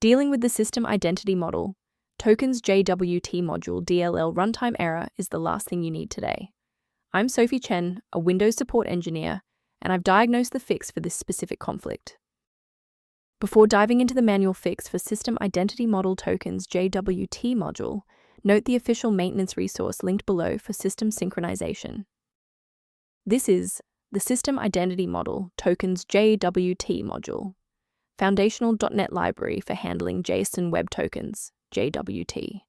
Dealing with the System Identity Model Tokens JWT Module DLL runtime error is the last thing you need today. I'm Sophie Chen, a Windows support engineer, and I've diagnosed the fix for this specific conflict. Before diving into the manual fix for System Identity Model Tokens JWT module, note the official maintenance resource linked below for system synchronization. This is the System Identity Model Tokens JWT module, foundational .NET library for handling JSON Web Tokens, JWT.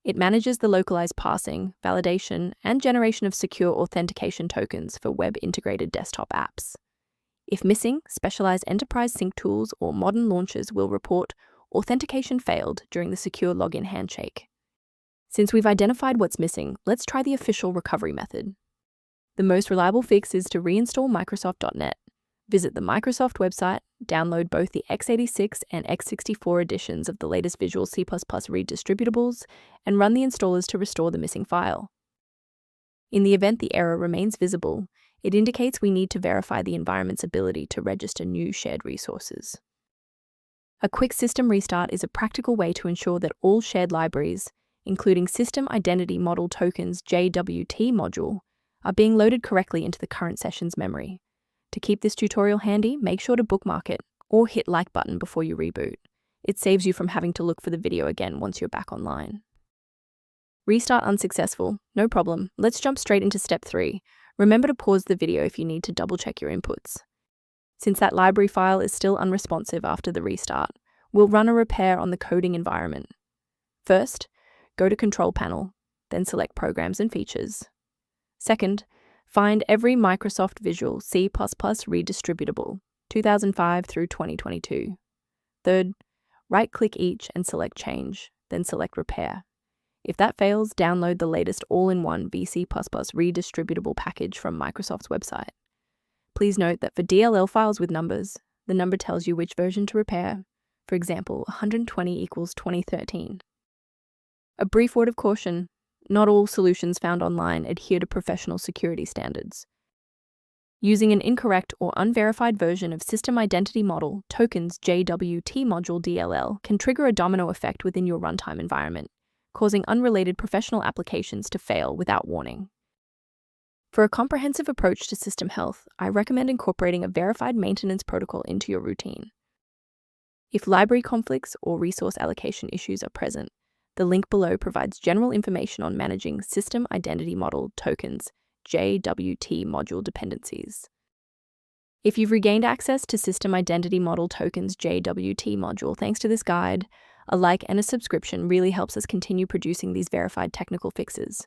It manages the localized parsing, validation, and generation of secure authentication tokens for web-integrated desktop apps. If missing, specialized enterprise sync tools or modern launchers will report authentication failed during the secure login handshake. Since we've identified what's missing, let's try the official recovery method. The most reliable fix is to reinstall Microsoft.NET. Visit the Microsoft website, download both the x86 and x64 editions of the latest Visual C++ read distributables, and run the installers to restore the missing file. In the event the error remains visible, it indicates we need to verify the environment's ability to register new shared resources. A quick system restart is a practical way to ensure that all shared libraries, including System Identity Model Tokens JWT module, are being loaded correctly into the current session's memory. To keep this tutorial handy, make sure to bookmark it or hit like button before you reboot. It saves you from having to look for the video again once you're back online. Restart unsuccessful, no problem. Let's jump straight into step 3. Remember to pause the video if you need to double check your inputs. Since that library file is still unresponsive after the restart, we'll run a repair on the coding environment. First, go to Control Panel, then select Programs and Features. Second, find every Microsoft Visual C++ read distributable, 2005 through 2022. Third, right-click each and select Change, then select Repair. If that fails, download the latest all-in-one VC++ read distributable package from Microsoft's website. Please note that for DLL files with numbers, the number tells you which version to repair. For example, 120 equals 2013. A brief word of caution. Not all solutions found online adhere to professional security standards. Using an incorrect or unverified version of System Identity Model Tokens JWT module DLL can trigger a domino effect within your runtime environment, causing unrelated professional applications to fail without warning. For a comprehensive approach to system health, I recommend incorporating a verified maintenance protocol into your routine. If library conflicts or resource allocation issues are present, the link below provides general information on managing System Identity Model Tokens JWT module dependencies. If you've regained access to System Identity Model Tokens JWT module thanks to this guide, a like and a subscription really helps us continue producing these verified technical fixes.